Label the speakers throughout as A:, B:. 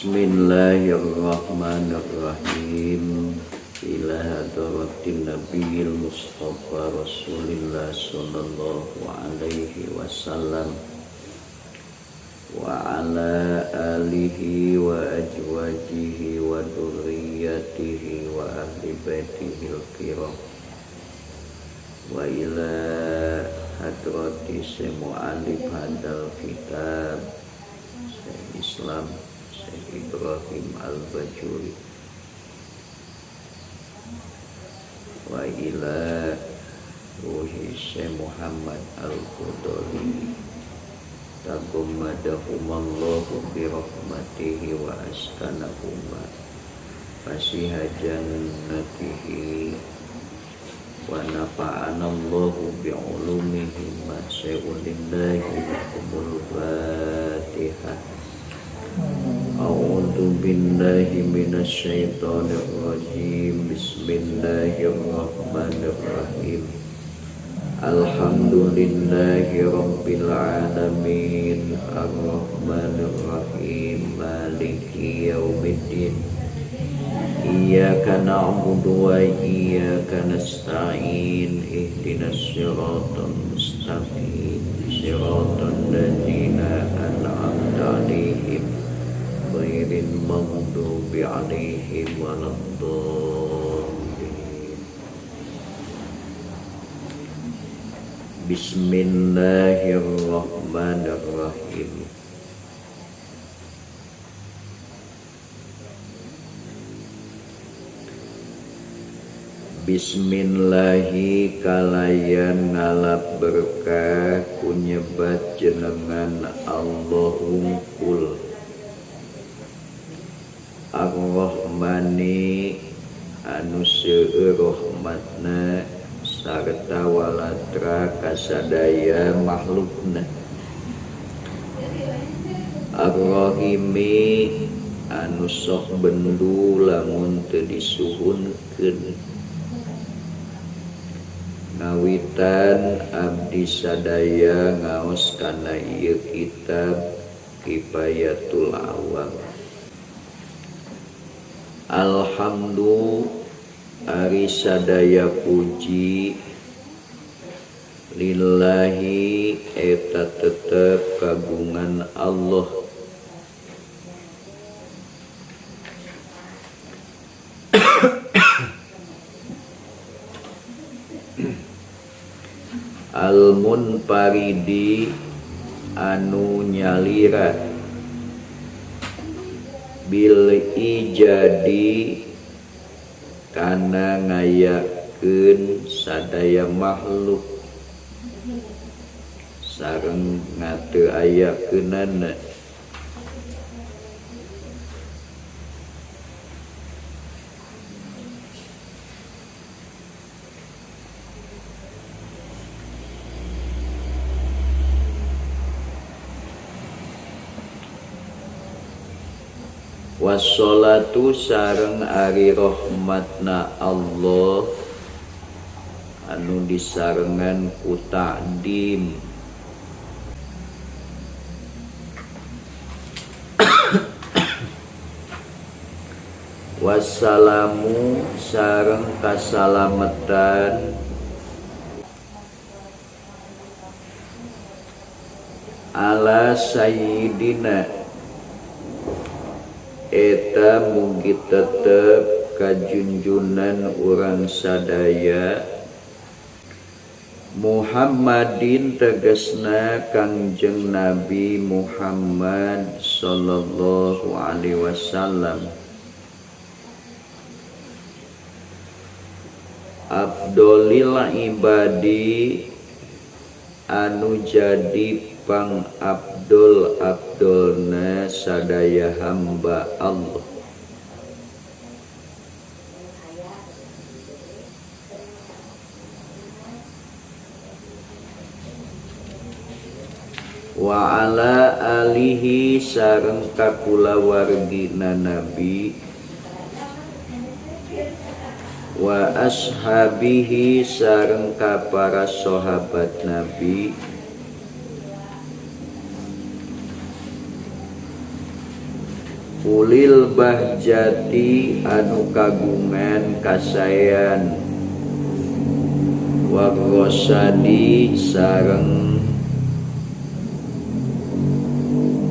A: Bismillahirrahmanirrahim. Ila hadratin Nabiyil Mustafa Rasulillah sallallahu alaihi wasallam wa ala alihi wa ajwajihi wa dzurriyyatihi wa ahli baitihil kiram wa ila hadrati mu'allif hadal kitab Islam Ibrahim Al-Bajuri wa ila ruhi Syekh Muhammad Al-Qudari taqammadahumallahu bi rahmatihi wa askanahuma fasiha jannatihi wa nafa'anallahu bi ulumihim ma syai'ulillahi kumul Fatihah. A'udzu billahi minasy syaithanir rajim. Bismillahirrahmanirrahim. Alhamdulillahi rabbil alamin. Arrahmanir rahim. Maliki yaumiddin. Iyyaka na'budu wa iyyaka nasta'in. Ihdinas siratal mustaqim. Siratal ladzina an'amta 'alaihim ghairil maghdubi 'alaihim waladdallin. Bismillahirrahmanirrahim. Bismillahi kalayan ngalap berkah kunyebat jenengan Allahum kul Ar-Rahmani anu seueur rahmatna sarta walatra kasadaya makhlukna, Ar-Rahimi anu sok bendu lamun teu disuhunkeun. Ngawitan abdi sadaya ngaos kana ieu kitab Kifayatul Awam. Alhamdu ari sadaya puji lillahi eta tetep kagungan Allah. Al-Munfaridi anu nyalira bil ijadi kana ngayakeun sadaya makhluk sareng ngateu ayakeunana. Wassalatu sareng ari rahmatna Allah anu disarengan ku ta'dim wassalamu sareng kasalametan ala sayyidina eta mugi tetep kajunjunan urang sadaya Muhammadin tegasna Kangjeng Nabi Muhammad sallallahu alaihi wasallam Abdolil ibadi anu jadi pang abdolna sadaya hamba Allah. Wa ala alihi sareng kakulawargina Nabi wa ashabihi sareng ka para sahabat Nabi ulil bahjati anu kagungan kasayan wa ghosadi sareng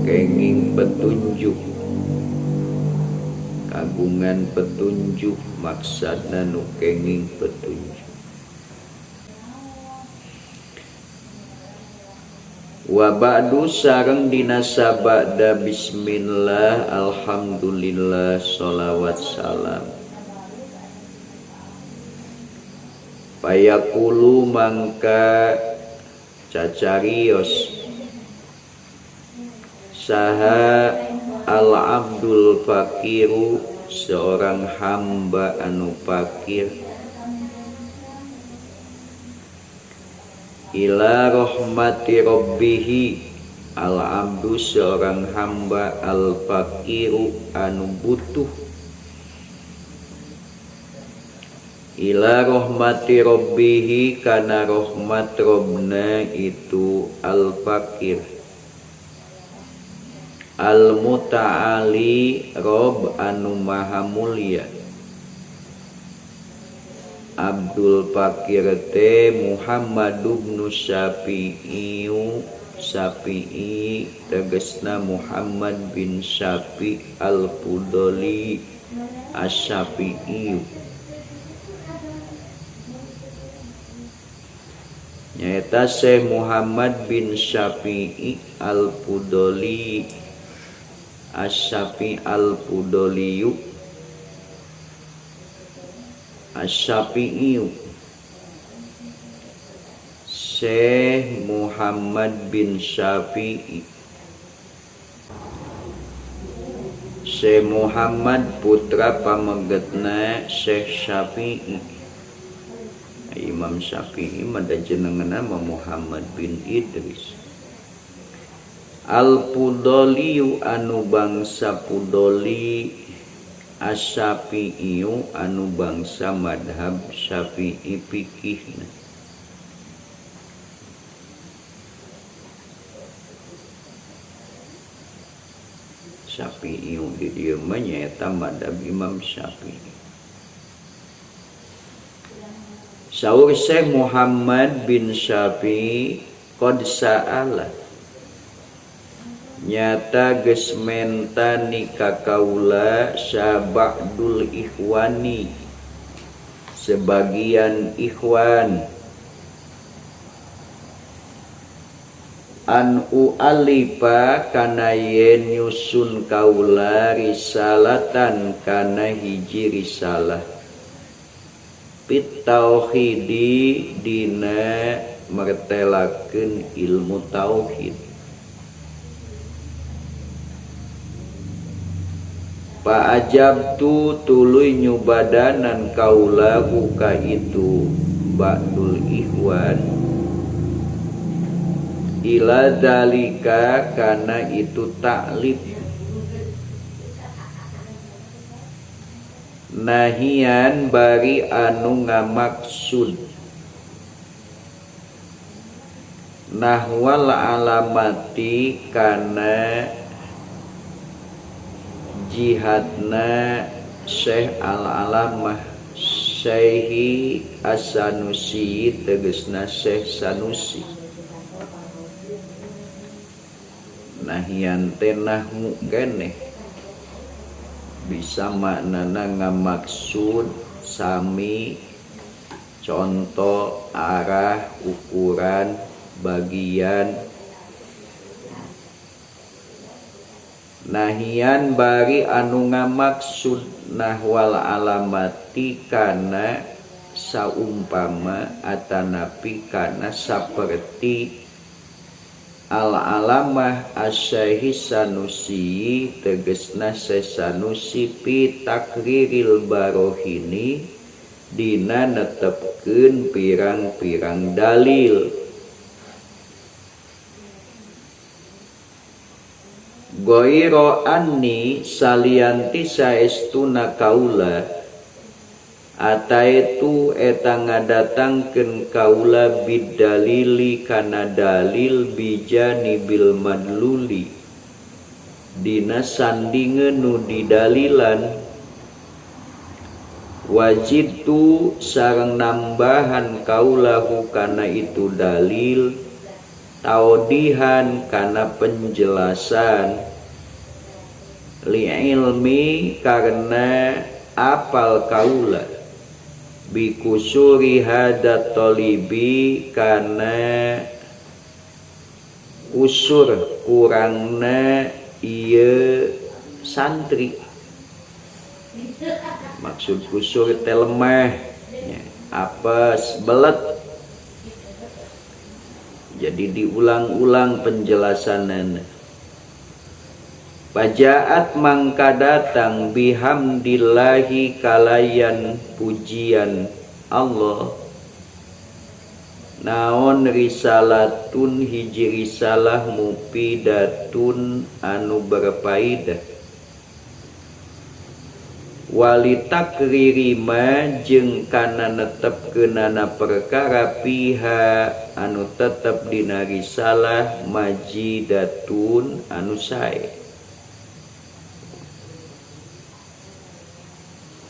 A: kenging petunjuk kagungan petunjuk maksudna nu kenging petunjuk wa ba'du sareng dina sabada bismillah alhamdulillah sholawat salam payakulu mangka cacarios saha al-abdul fakiru seorang hamba anu fakir ila rahmati rabbihi al-abdu seorang hamba al-fakiru anu butuh ila rahmati rabbihi kana rahmat robna itu al-fakir al-muta'ali rob anu maha mulia Abdul Fakir te Muhammad bin Syafi'i tegesna Muhammad bin Syafi' al-Fudoli asy-Syafi'i nyaeta Syekh Muhammad bin Syafi'i al-Fudoli asy-Syafi' al-Fudoliyu asy-Syafi'i Syekh Muhammad bin Syafi'i Syekh Muhammad putra pamegetna Syekh Syafi'i Imam Syafi'i mada jenengan nama Muhammad bin Idris al-Fudoliyu anu bangsa Fudoli asy-Syafi'iyu anu bangsa madhab Syafi'i fikihna Syafi'iyu di dieu mah nyaeta madhab Imam Syafi'i saur Syekh Muhammad bin Syafi'i qad sa'ala nyata geus mentani ka kaula sabadul ikhwani sebagian ikhwan an u'alifa kana yen nyusun kaula risalatan kana hiji risalah pit tauhidi dina mertelakeun ilmu tauhid pa ajabtu tuluy nyubadanan kaula ka itu ba'dul ikhwan ila dalika kana itu taklif nahian bari anu ngamaksud nahwal alamati kana jihadna Syekh al-Alamah Syekhi as-Sanusi tegesna Syekh Sanusi nahian teh nahmu keneh bisa maknana ngamaksud sami contoh arah ukuran bagian nahian bari anu ngamaksud nahwal alamati kana saumpama atanapi kana saperti al-alamah asy-Syekh Sanusi tegesna Syekh Sanusi pi takriril barohini dina netepkeun pirang-pirang dalil Goiro anni salianti saestuna kaula ataitu eta ngadatangkeun kaula bidalili kana dalil bijanibil madluli dina sandingeun nu didalilan wajibtu sareng nambahan kaulahu kana itu dalil taudihan kana penjelasan li ilmi karena apal kaula bikusuri hadat tolibi kana usur kurangna ieu santri. Maksud kusur teh lemah apes belet, jadi diulang-ulang penjelasanana. Pajaat mangka datang bihamdillahi kalayan pujian Allah naon risalatun hiji risalah mufidatun anu berfaedah walitakrima jeung kana netepkeunana perkara piha anu tetep dina risalah majidatun anu sae.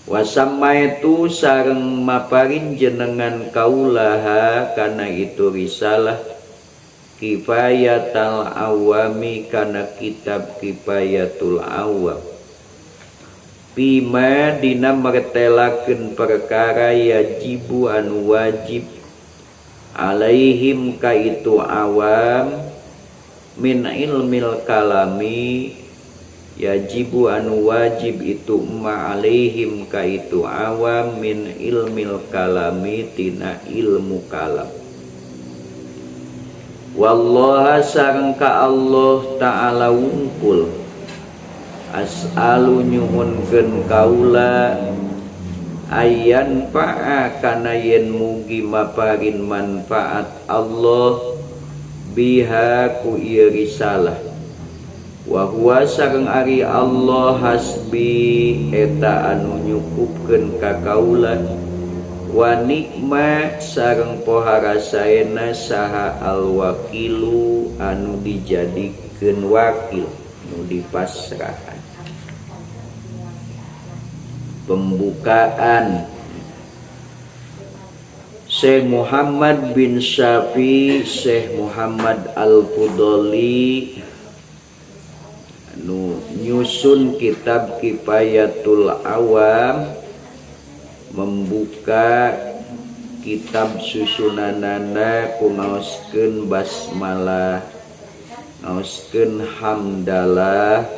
A: Wasamaitu sareng maparin jenengan kaulaha kana itu risalah kifayatul awami kana kitab kifayatul awam bima dina mertelakeun perkara yajibu anu wajib alaihim ka itu awam min ilmil kalami yajibu anu wajib itu ma alaihim ka itu awam min ilmil kalami tina ilmu kalam. Wallaha sareng ka Allah ta'ala wungkul as'alu nyuhunkeun kaula ayan fa'a kana yen mugi maparin manfaat Allah biha ku ieu risalah wa huwa sareng ari Allah hasbi eta anu nyukupkeun ka kaula wa nikma sareng pohara saena saha alwakilu anu dijadikeun wakil nu dipasrahan. Pembukaan Syekh Muhammad bin Syafi Syekh Muhammad Al-Fudoli anu nyusun kitab Kifayatul Awam membuka kitab susunanana ku ngaoskeun basmalah, ngaoskeun hamdalah,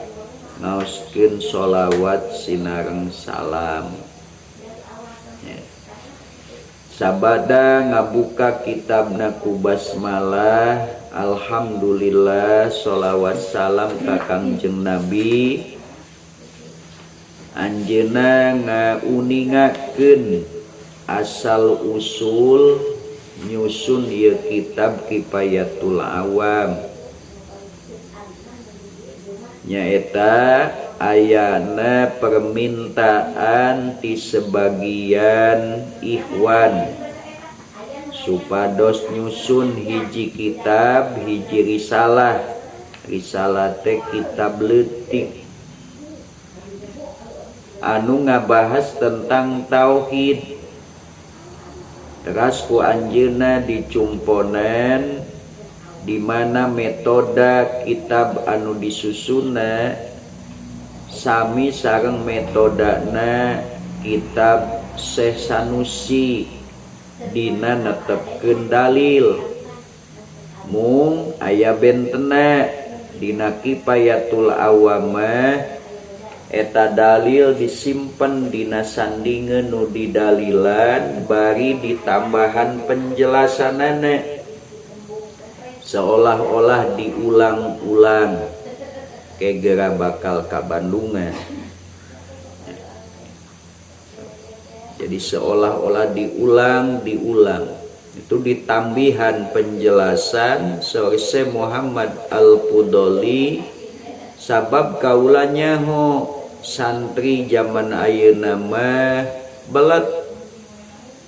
A: ngaoskeun sholawat sinareng salam. Sabada ngabuka kitabna ku basmalah, alhamdulillah sholawat salam ka Kangjeng Nabi. Anjeunna ngauningakeun asal usul nyusun ieu kitab Kifayatul Awam. Nyaeta ayana permintaan ti sebagian ikhwan supados nyusun hiji kitab hiji risalah. Risalah teh kitab leutik anu ngabahas tentang tauhid. Teras ku anjeunna dicumponan di mana metode kitab anu disusunna sami sareng metodana kitab Syekh Sanusi dina netepkeun dalil. Mung aya bentena dina Kifayatul Awam eta dalil disimpen dina sandingeun nu didalilan bari ditambahan penjelasanana seolah-olah diulang-ulang kegera bakal ka Bandungan. Jadi seolah-olah diulang itu ditambihan penjelasan Syekh Muhammad Al-Fudoli sabab kaulanya ho santri zaman ayeuna mah belet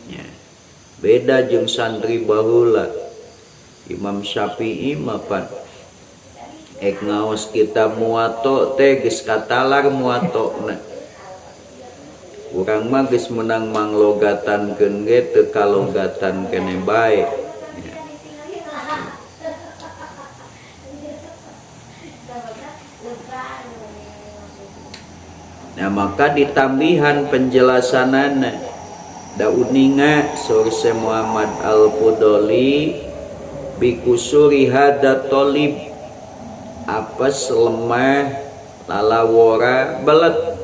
A: Ya. Beda jeung santri baheula. Imam Syafi'i mah pan ek ngaos kita muwato teh geus katalar muwatona. Urang mah geus menang manglogatankeun ge teu kalogatan keneh bae. Ya. Nah maka ditambihan penjelasanana da uninga Syekh Muhammad Al-Fudoli bikusuri hada tolib apes lemah lalawora belet.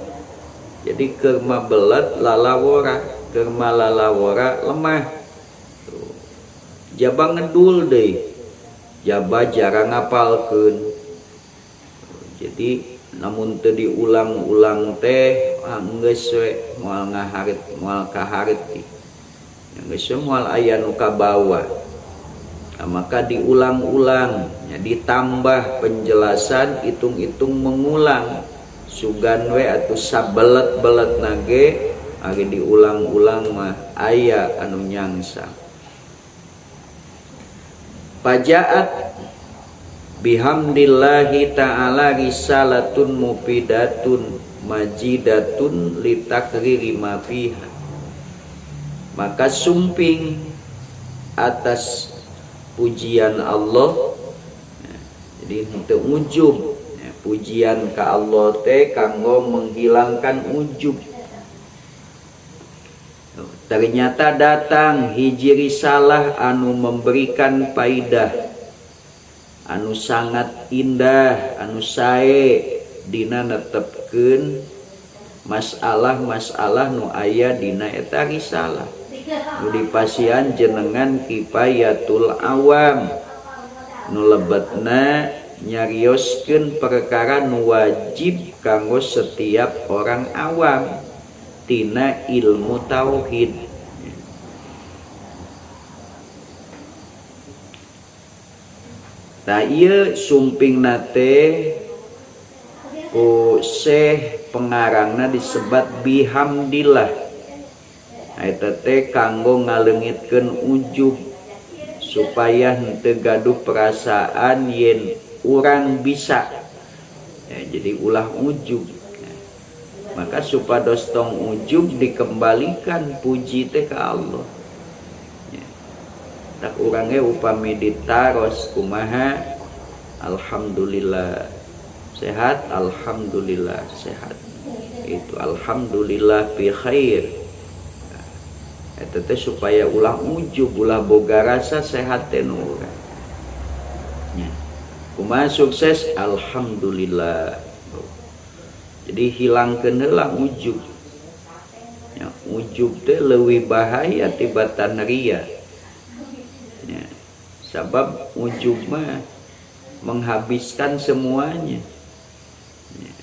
A: Jadi kerma belet lalawora, kerma lalawora lemah. Jaba ngedul deui, jaba jarang ngapalkeun. Jadi namun teu diulang-ulang teh geus we moal ngaharit moal kaharit geus moal aya nu kabawa. Nah, maka diulang-ulang ya, ditambah penjelasan hitung-hitung mengulang sugan we atuh sabelet-belet nage ari diulang-ulang mah aya anu nyangsang. Pajaat bihamdillahi ta'ala risalatun mufidatun majidatun litakriri ma fiha. Maka sumping atas pujian Allah. Jadi henteu ujub. Pujian ka Allah teh kanggo menghilangkan ujub. Ternyata datang hiji risalah anu memberikan faidah anu sangat indah, anu sae dina netepkeun masalah-masalah nu aya dina eta risalah. Nu dipasihan jenengan Kifayatul Awam, nu lebetna nyarioskeun perkara nu wajib kanggo setiap orang awam tina ilmu tauhid. Nah ieu sumping nate ku Syekh pengarangna disebat bihamdillah. Nah eta teh kanggo ngaleungitkeun ujub supaya henteu gaduh perasaan yen urang bisa. Ya, jadi ulah ujub. Maka supados tong ujub dikembalikan puji teh ka Allah. Ya. Tak urang ge upami ditaros kumaha alhamdulillah sehat, alhamdulillah sehat. Itu alhamdulillah bi khair. Eta teh supaya ulah ujub, ulah boga rasa sehat teh nu urang. Ya. Kumaha sukses alhamdulillah. Jadi hilangkeun heula ujub. Ya, ujub teh leuwih bahaya tibatan ria. Ya, sabab ujub mah menghabiskan semuanya. Ya.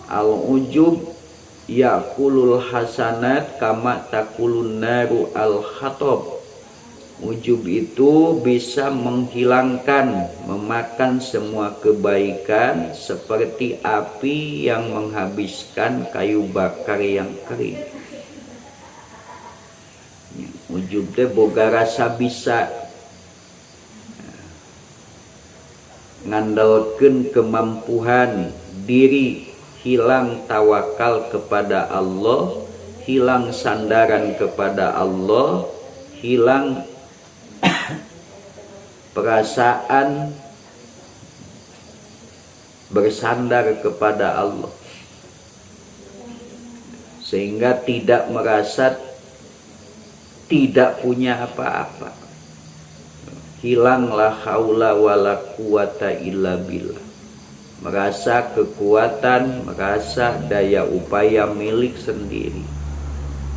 A: Al-ujub yakulul hasanat kama takulun naru al-khatab. Ujub itu bisa menghilangkan, memakan semua kebaikan seperti api yang menghabiskan kayu bakar yang kering. Ujub teh boga rasa bisa, ngandalkeun kemampuan diri, hilang tawakal kepada Allah, hilang sandaran kepada Allah, hilang perasaan bersandar kepada Allah, sehingga tidak merasa tidak punya apa-apa. Hilanglah haula wala quwata illa billah. Merasa kekuatan, merasa daya upaya milik sendiri.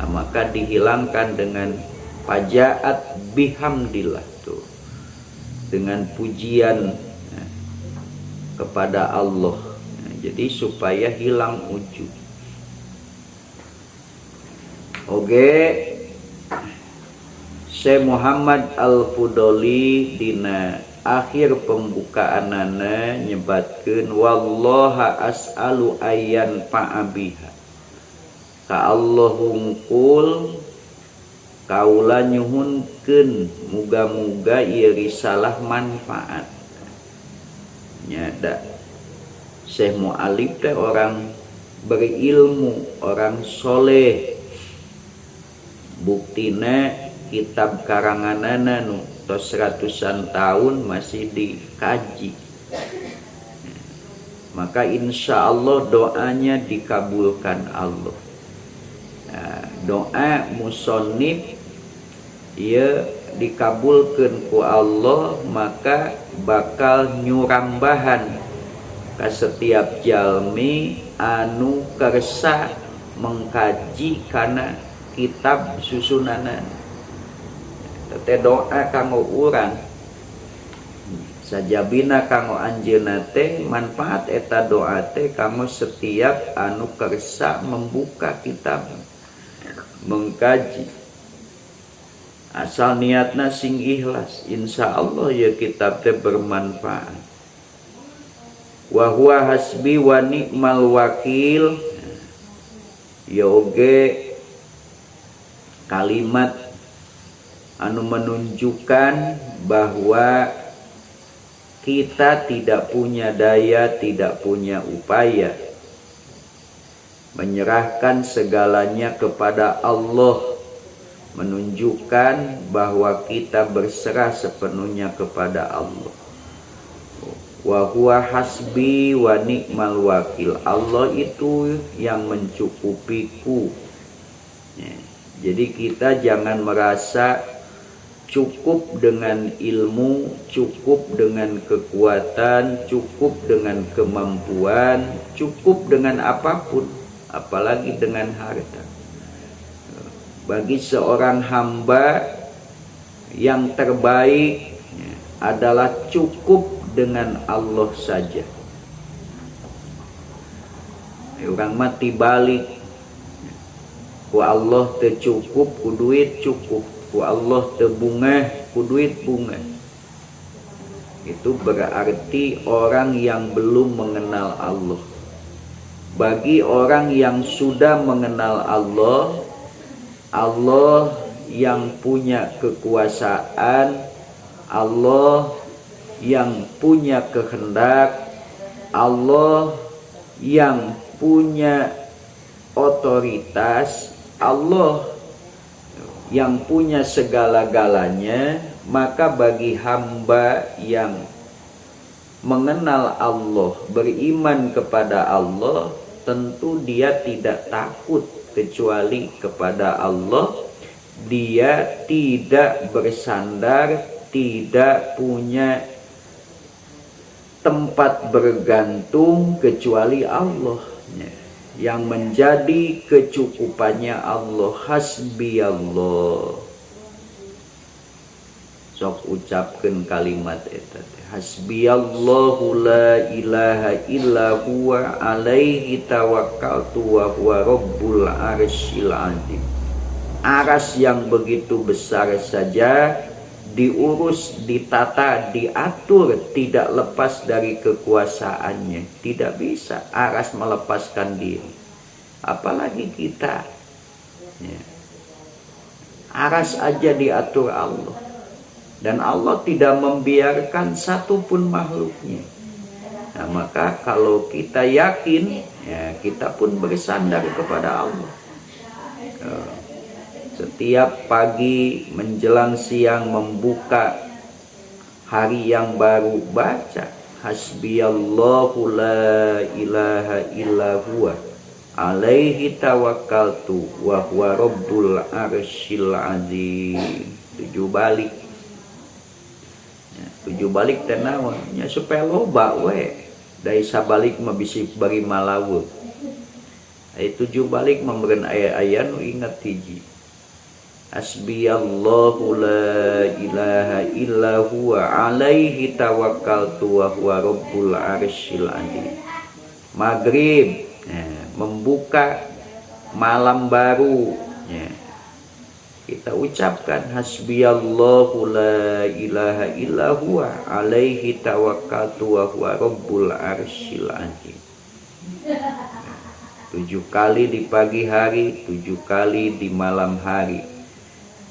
A: Nah, maka dihilangkan dengan pajaat bihamdillah tuh, dengan pujian kepada Allah. Nah, jadi supaya hilang ujub. Oke, Syekh Muhammad Al-Fudoli dina akhir pembukaanana nyebatkeun wallaha as'alu ayyan fa'abiha. ka Allah hungkul kaula nyuhunkeun muga-muga ieu risalah manfaat. Nyada Syekh Mu'alib teh orang berilmu, orang soleh. Buktina kitab karanganana nu tos ratusan tahun masih dikaji. Maka insya Allah doanya dikabulkan Allah. Nah, doa musonib ia dikabulkan ku Allah, maka bakal nyurambahan ka setiap jalmi anu kersa mengkaji kana kitab susunana. Tete doa kanggo urang sajabina kanggo anjeunna teh manfaat eta doa teh kanggo setiap anu kersa membuka kitab mengkaji. Asal niatna sing ikhlas, insya Allah ya kitab teh bermanfaat. Wa huwa hasbi wa ni'mal wakil, ya oge kalimat anu menunjukkan bahwa kita tidak punya daya, tidak punya upaya, menyerahkan segalanya kepada Allah, menunjukkan bahwa kita berserah sepenuhnya kepada Allah. Wa huwa hasbi wa ni'mal wakil, Allah itu yang mencukupiku. Jadi kita jangan merasa cukup dengan ilmu, cukup dengan kekuatan, cukup dengan kemampuan, cukup dengan apapun, apalagi dengan harta. Bagi seorang hamba yang terbaik adalah cukup dengan Allah saja. Orang mati balik ku Allah teu cukup, ku duit cukup, ku Allah teu bungah, ku duit bungah. Itu berarti orang yang belum mengenal Allah. Bagi orang yang sudah mengenal Allah, Allah yang punya kekuasaan, Allah yang punya kehendak, Allah yang punya otoritas, Allah yang punya segala-galanya. Maka bagi hamba yang mengenal Allah, beriman kepada Allah, tentu dia tidak takut kecuali kepada Allah. Dia tidak bersandar, tidak punya tempat bergantung kecuali Allah. Yang menjadi kecukupannya Allah, hasbi Allah. Sok ucapkan kalimat eta teh, hasbi Allahu la ilaha illa huwa alaihi tawakkaltu wa huwa rabbul arsyil azim. Aras yang begitu besar saja diurus, ditata, diatur, tidak lepas dari kekuasaannya. Tidak bisa aras melepaskan diri, apalagi kita. Aras aja diatur Allah, dan Allah tidak membiarkan satupun makhluknya. Nah, maka kalau kita yakin, ya kita pun bersandar kepada Allah. Setiap pagi menjelang siang membuka hari yang baru, baca hasbiyallahu la ilaha illa huwa alaihi tawakkaltu wa huwa rabbul arsyil azim. 7 balik. 7 balik teh naon? Nya supaya loba we. Dari sabalik mah bisi bari malaweuk. Ai 7 balik memberen aya-aya nu ingat hiji. Hasbiyallahu la ilaha illa huwa alaihi tawakkaltu wa huwa rabbul arsyil azim. Maghrib, membuka malam baru, kita ucapkan hasbiyallahu la ilaha illa huwa alaihi tawakkaltu wa huwa rabbul arsyil azim. 7 kali di pagi hari, 7 kali di malam hari,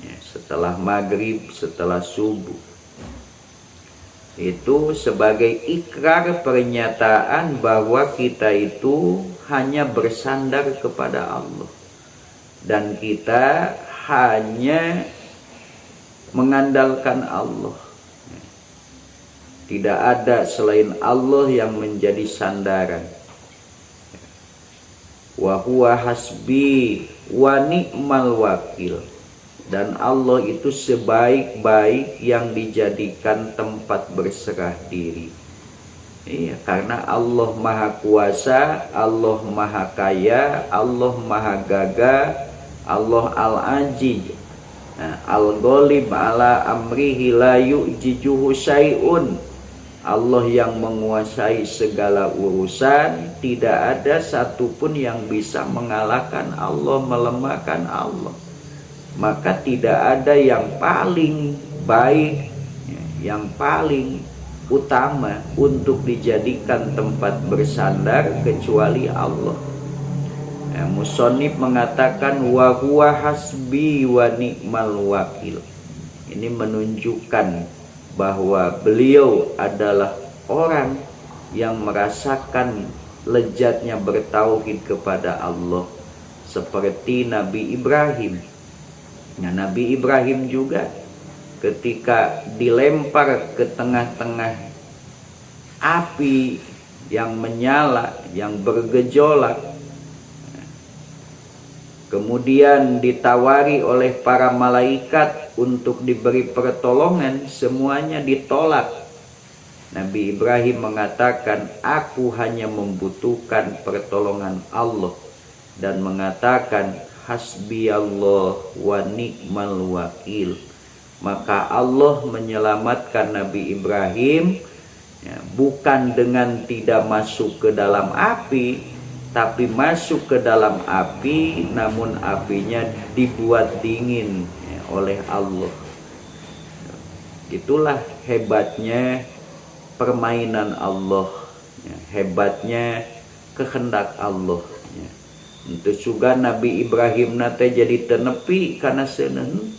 A: ya, setelah maghrib, setelah subuh. Itu sebagai ikrar pernyataan bahwa kita itu hanya bersandar kepada Allah, dan kita hanya mengandalkan Allah. Tidak ada selain Allah yang menjadi sandaran. Wa huwa hasbi wa ni'mal wakil. Dan Allah itu sebaik-baik yang dijadikan tempat berserah diri. Iya, karena Allah Maha Kuasa, Allah Maha Kaya, Allah Maha Gagah, Allah Al-Aziz, Al-Ghalib ala amrihi la yu'jijuhu syai'un. Allah yang menguasai segala urusan, tidak ada satupun yang bisa mengalahkan Allah, melemahkan Allah. Maka tidak ada yang paling baik, yang paling utama untuk dijadikan tempat bersandar kecuali Allah. Musonib mengatakan wa huwa hasbi wa ni'mal wakil. Ini menunjukkan bahwa beliau adalah orang yang merasakan lezatnya bertauhid kepada Allah seperti Nabi Ibrahim. Nah, Nabi Ibrahim juga ketika dilempar ke tengah-tengah api yang menyala, yang bergejolak, kemudian ditawari oleh para malaikat untuk diberi pertolongan, semuanya ditolak. Nabi Ibrahim mengatakan, aku hanya membutuhkan pertolongan Allah, dan mengatakan, hasbi Allah wa ni'mal wakil. Maka Allah menyelamatkan Nabi Ibrahim, ya, bukan dengan tidak masuk ke dalam api, tapi masuk ke dalam api, namun apinya dibuat dingin, ya, oleh Allah. Itulah hebatnya permainan Allah, ya, hebatnya kehendak Allah. Ya. Untuk juga Nabi Ibrahim nate jadi tenepi karena seneng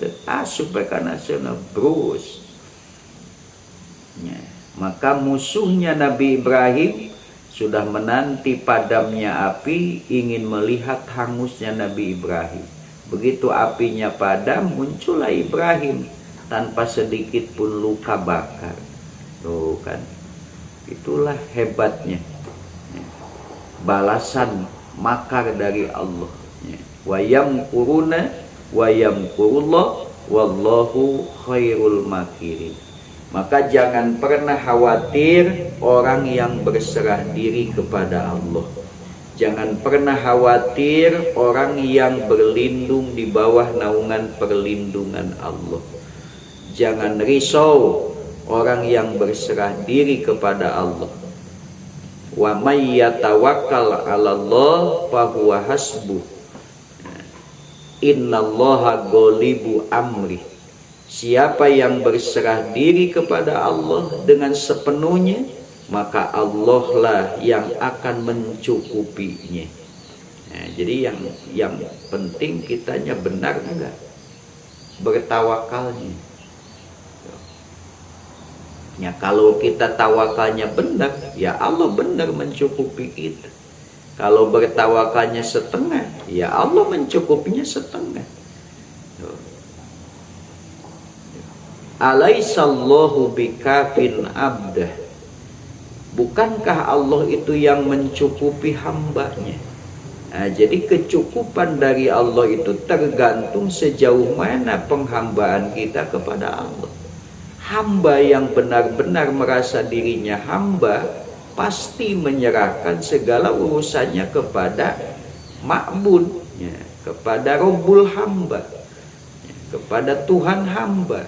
A: supaya karena seneng brus. Ya. Maka musuhnya Nabi Ibrahim sudah menanti padamnya api, ingin melihat hangusnya Nabi Ibrahim. Begitu apinya padam, muncullah Ibrahim tanpa sedikit pun luka bakar. Tuh kan, itulah hebatnya balasan makar dari Allah. Wa yamkuruna wa yamkurullah wallahu khairul makirin. Maka jangan pernah khawatir orang yang berserah diri kepada Allah. Jangan pernah khawatir orang yang berlindung di bawah naungan perlindungan Allah. Jangan risau orang yang berserah diri kepada Allah. Wa may yatawakkal 'alallah fahuwa hasbuh. Innallaha ghalibu amri. Siapa yang berserah diri kepada Allah dengan sepenuhnya, maka Allah lah yang akan mencukupinya. Nah, jadi yang penting kitanya benar enggak bertawakalnya. Ya, kalau kita tawakalnya benar, ya Allah benar mencukupi kita. Kalau bertawakalnya setengah, ya Allah mencukupinya setengah. Alaisallahu bikafin abdah. Bukankah Allah itu yang mencukupi hambanya? Nah, jadi kecukupan dari Allah itu tergantung sejauh mana penghambaan kita kepada Allah. Hamba yang benar-benar merasa dirinya hamba pasti menyerahkan segala urusannya kepada Ma'bud, ya, kepada Rabbul hamba, ya, kepada Tuhan hamba.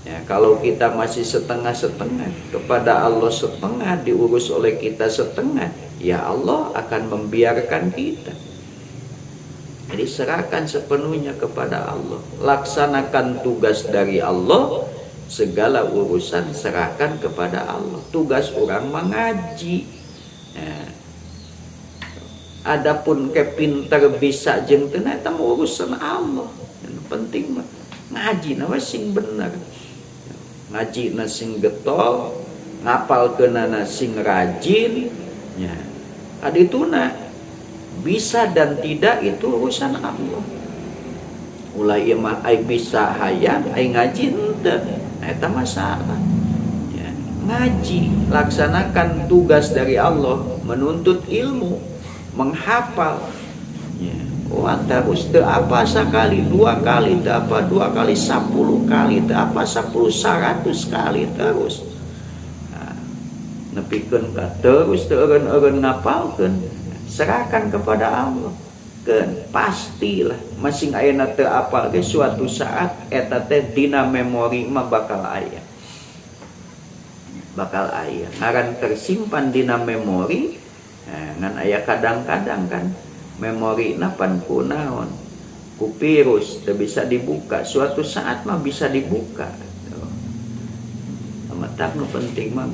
A: Ya, kalau kita masih setengah-setengah, kepada Allah setengah, diurus oleh kita setengah, ya Allah akan membiarkan kita. Jadi serahkan sepenuhnya kepada Allah. Laksanakan tugas dari Allah, segala urusan serahkan kepada Allah. Tugas orang mengaji. Ya. Adapun ke pinter bisa jeung teu eta mah urusan Allah. Yang penting mah ngaji na sing bener. Ngaji na sing getol, ngapalkeunana sing rajin. Ya. Adituna bisa dan tidak itu urusan Allah. Ulah ieu mah ai bisa hayang, ai ngaji henteu. Eta masalah. Ya. Ngaji, laksanakan tugas dari Allah, menuntut ilmu, menghafal. Ya. Oh, terus teu apa sekali, 2 kali, teu apa 2 kali 10 kali, teu apa 10 100 kali terus. Nah, nepikeun ka terus teu eureun-eureun ngapalkeun. Serahkan kepada Allah. Keun pastilah masing ayeuna teu apal ge suatu saat eta teh dina memori mah bakal aya. Bakal aya. Ngaran tersimpan dina memori. Nah, ngan aya kadang-kadang kan memori napan ku naon ku virus teu bisa dibuka, suatu saat mah bisa dibuka. Matak nu penting mah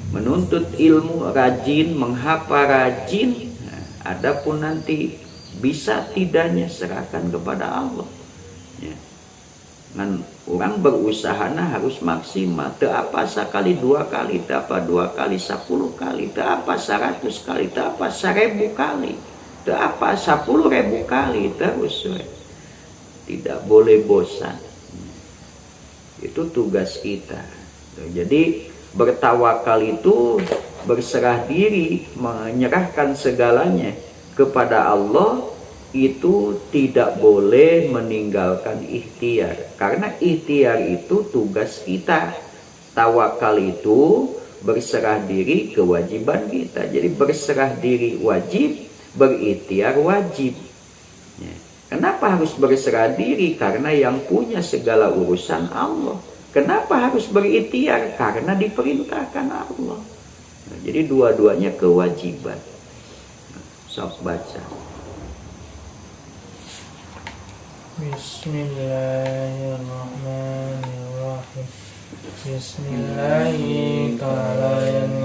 A: menuntut ilmu rajin, menghafal rajin. Nah, adapun nanti bisa tidaknya serahkan kepada Allah. Ya. Ngan orang berusahana harus maksimal, teu apa sekali 2 kali, teu apa 2 kali 10 kali, teu apa 100 kali, teu apa 1000 kali, teu apa 10.000 kali terus. Tidak boleh bosan. Itu tugas kita. Jadi bertawakal itu berserah diri, menyerahkan segalanya kepada Allah. Itu tidak boleh meninggalkan ikhtiar, karena ikhtiar itu tugas kita. Tawakal itu berserah diri, kewajiban kita. Jadi berserah diri wajib, berikhtiar wajib. Ya. Kenapa harus berserah diri? Karena yang punya segala urusan Allah. Kenapa harus berikhtiar? Karena diperintahkan Allah. Nah, jadi dua-duanya kewajiban. Sok baca.
B: Bismillahirrahmanirrahim. Bismillahirrahmanirrahim.